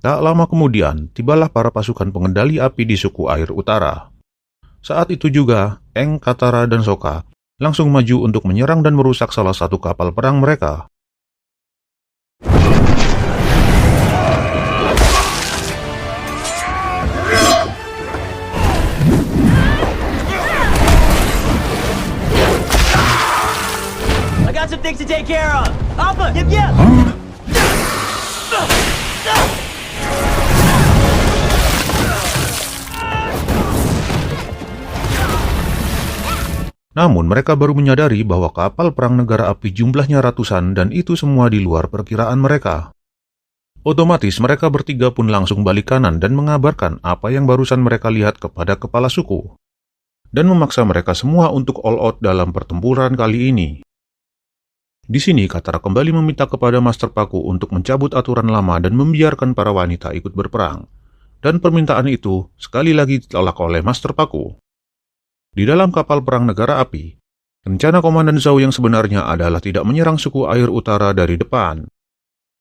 Tak lama kemudian, tibalah para pasukan pengendali api di suku air utara. Saat itu juga, Aang, Katara, dan Sokka langsung maju untuk menyerang dan merusak salah satu kapal perang mereka. I got some things to take care of. Alpha, yep. Namun mereka baru menyadari bahwa kapal perang negara api jumlahnya ratusan dan itu semua di luar perkiraan mereka. Otomatis mereka bertiga pun langsung balik kanan dan mengabarkan apa yang barusan mereka lihat kepada kepala suku. Dan memaksa mereka semua untuk all out dalam pertempuran kali ini. Di sini Katara kembali meminta kepada Master Paku untuk mencabut aturan lama dan membiarkan para wanita ikut berperang. Dan permintaan itu sekali lagi ditolak oleh Master Paku. Di dalam kapal perang negara api, rencana Komandan Zhao yang sebenarnya adalah tidak menyerang suku air utara dari depan.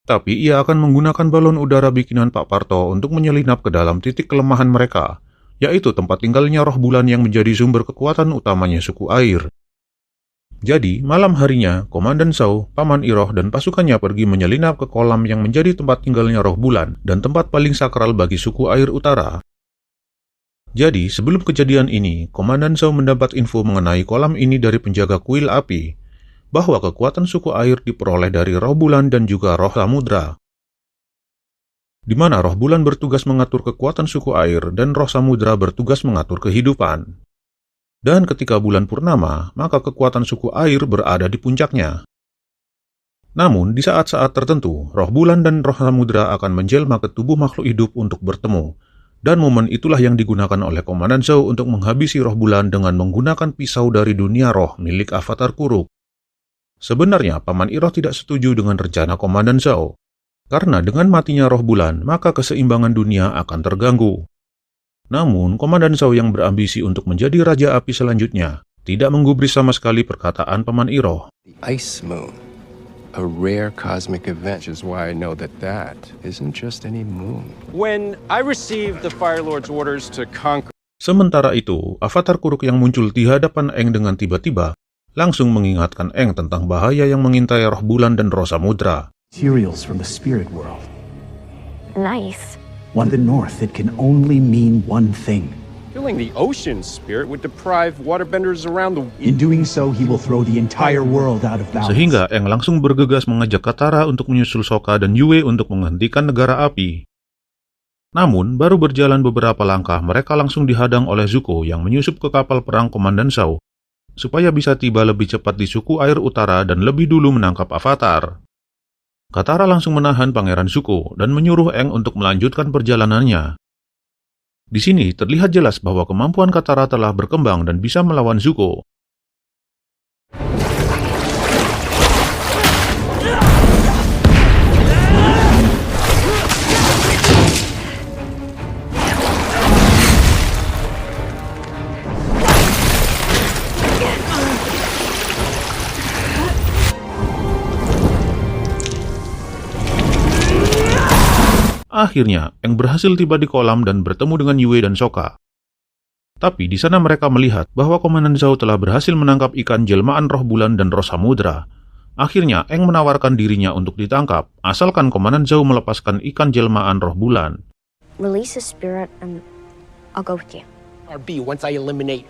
Tapi ia akan menggunakan balon udara bikinan Pak Parto untuk menyelinap ke dalam titik kelemahan mereka, yaitu tempat tinggalnya roh bulan yang menjadi sumber kekuatan utamanya suku air. Jadi, malam harinya, Komandan Zhao, Paman Iroh, dan pasukannya pergi menyelinap ke kolam yang menjadi tempat tinggalnya roh bulan dan tempat paling sakral bagi suku air utara. Jadi, sebelum kejadian ini, Komandan Zhao mendapat info mengenai kolam ini dari penjaga kuil api, bahwa kekuatan suku air diperoleh dari roh bulan dan juga roh samudra. Di mana roh bulan bertugas mengatur kekuatan suku air dan roh samudra bertugas mengatur kehidupan. Dan ketika bulan purnama, maka kekuatan suku air berada di puncaknya. Namun, di saat-saat tertentu, roh bulan dan roh samudra akan menjelma ke tubuh makhluk hidup untuk bertemu. Dan momen itulah yang digunakan oleh Komandan Zhao untuk menghabisi roh bulan dengan menggunakan pisau dari dunia roh milik Avatar Kuruk. Sebenarnya, Paman Iroh tidak setuju dengan rencana Komandan Zhao. Karena dengan matinya roh bulan, maka keseimbangan dunia akan terganggu. Namun, Komandan Zhao yang berambisi untuk menjadi Raja Api selanjutnya, tidak menggubris sama sekali perkataan Paman Iroh. The Ice Moon. A rare cosmic event, which is why I know that that isn't just any moon. When I received the Fire Lord's orders to conquer... Sementara itu, Avatar Kuruk yang muncul di hadapan Aang dengan tiba-tiba, langsung mengingatkan Aang tentang bahaya yang mengintai roh bulan dan roh samudra. Materials from the spirit world. Nice. One in the north, it can only mean one thing. Filling the ocean spirit would deprive waterbenders around the... In doing so, he will throw the entire world out of balance. Sehingga Aang langsung bergegas mengajak Katara untuk menyusul Sokka dan Yue untuk menghentikan negara api. Namun, baru berjalan beberapa langkah, mereka langsung dihadang oleh Zuko yang menyusup ke kapal perang Komandan Zhao, supaya bisa tiba lebih cepat di suku air utara dan lebih dulu menangkap Avatar. Katara langsung menahan Pangeran Zuko dan menyuruh Aang untuk melanjutkan perjalanannya. Di sini terlihat jelas bahwa kemampuan Katara telah berkembang dan bisa melawan Zuko. Akhirnya, Aang berhasil tiba di kolam dan bertemu dengan Yue dan Sokka. Tapi di sana mereka melihat bahwa Komandan Zhao telah berhasil menangkap ikan jelmaan roh bulan dan roh samudra. Akhirnya, Aang menawarkan dirinya untuk ditangkap, asalkan Komandan Zhao melepaskan ikan jelmaan roh bulan. Release the spirit and I'll go with you. RB once I eliminate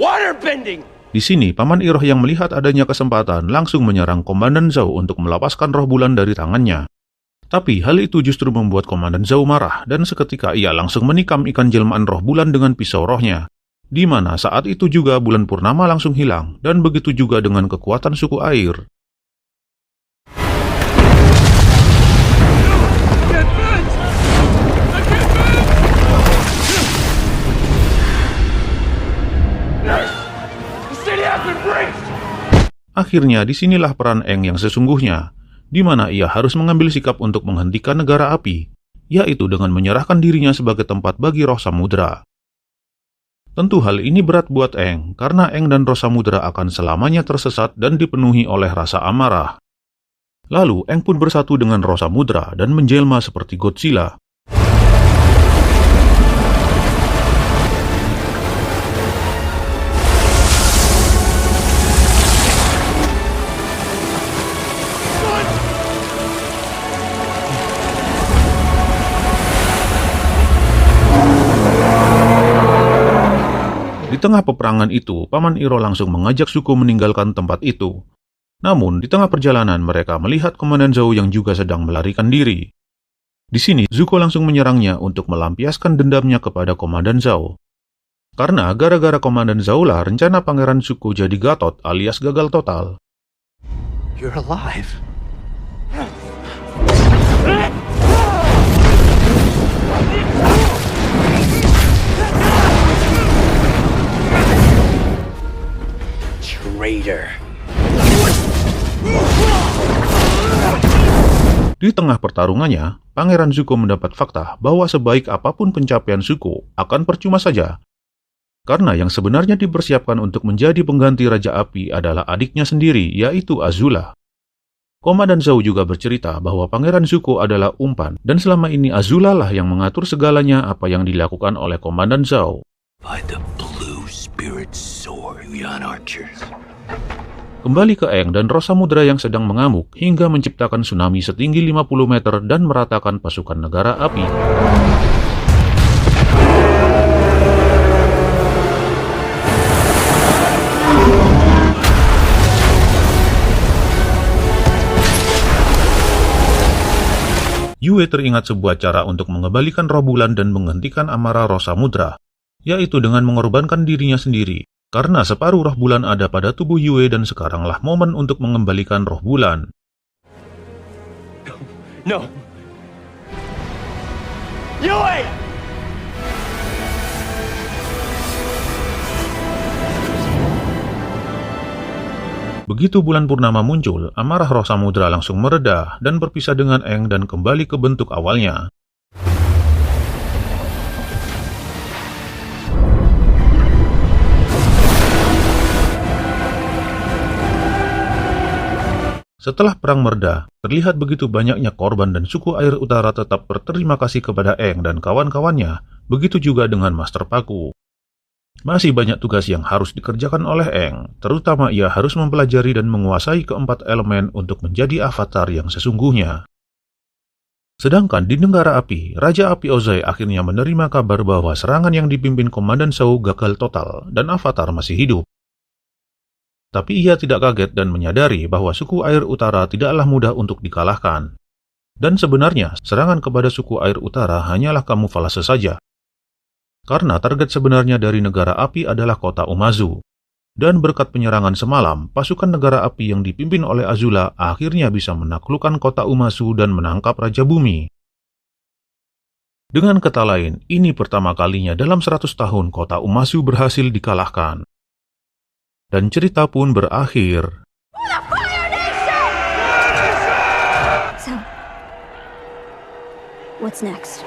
waterbending! Di sini, Paman Iroh yang melihat adanya kesempatan langsung menyerang Komandan Zhao untuk melepaskan roh bulan dari tangannya. Tapi hal itu justru membuat Komandan Zhao marah dan seketika ia langsung menikam ikan jelmaan roh bulan dengan pisau rohnya. Di mana saat itu juga bulan purnama langsung hilang dan begitu juga dengan kekuatan suku air. Akhirnya disinilah peran Aang yang sesungguhnya, di mana ia harus mengambil sikap untuk menghentikan negara api, yaitu dengan menyerahkan dirinya sebagai tempat bagi roh samudra. Tentu hal ini berat buat Aang, karena Aang dan roh samudra akan selamanya tersesat dan dipenuhi oleh rasa amarah. Lalu Aang pun bersatu dengan roh samudra dan menjelma seperti Godzilla. tengah peperangan itu, Paman Iro langsung mengajak Zuko meninggalkan tempat itu. Namun, di tengah perjalanan mereka melihat Komandan Zhao yang juga sedang melarikan diri. Di sini, Zuko langsung menyerangnya untuk melampiaskan dendamnya kepada Komandan Zhao. Karena gara-gara Komandan Zhao lah rencana Pangeran Zuko jadi gatot alias gagal total. You're alive. Traitor. Di tengah pertarungannya, Pangeran Zuko mendapat fakta bahwa sebaik apapun pencapaian Zuko akan percuma saja. Karena yang sebenarnya dipersiapkan untuk menjadi pengganti Raja Api adalah adiknya sendiri, yaitu Azula. Komandan Zhao juga bercerita bahwa Pangeran Zuko adalah umpan, dan selama ini Azula lah yang mengatur segalanya apa yang dilakukan oleh Komandan Zhao. By the blue spirit sword, young archers. Kembali ke Aang dan Roh Samudra yang sedang mengamuk hingga menciptakan tsunami setinggi 50 meter dan meratakan pasukan negara api. Yue teringat sebuah cara untuk mengembalikan roh bulan dan menghentikan amarah Roh Samudra, yaitu dengan mengorbankan dirinya sendiri. Karena separuh roh bulan ada pada tubuh Yue dan sekaranglah momen untuk mengembalikan roh bulan. No. Yue! Begitu bulan purnama muncul, amarah Roh Samudra langsung mereda dan berpisah dengan Aang dan kembali ke bentuk awalnya. Setelah perang mereda, terlihat begitu banyaknya korban dan suku air utara tetap berterima kasih kepada Aang dan kawan-kawannya, begitu juga dengan Master Paku. Masih banyak tugas yang harus dikerjakan oleh Aang, terutama ia harus mempelajari dan menguasai keempat elemen untuk menjadi avatar yang sesungguhnya. Sedangkan di Negara Api, Raja Api Ozai akhirnya menerima kabar bahwa serangan yang dipimpin Komandan Zhao gagal total dan avatar masih hidup. Tapi ia tidak kaget dan menyadari bahwa suku air utara tidaklah mudah untuk dikalahkan. Dan sebenarnya, serangan kepada suku air utara hanyalah kamuflase saja. Karena target sebenarnya dari Negara Api adalah kota Umazu. Dan berkat penyerangan semalam, pasukan Negara Api yang dipimpin oleh Azula akhirnya bisa menaklukkan kota Umazu dan menangkap Raja Bumi. Dengan kata lain, ini pertama kalinya dalam 100 tahun kota Umazu berhasil dikalahkan. Dan cerita pun berakhir. So, what's next?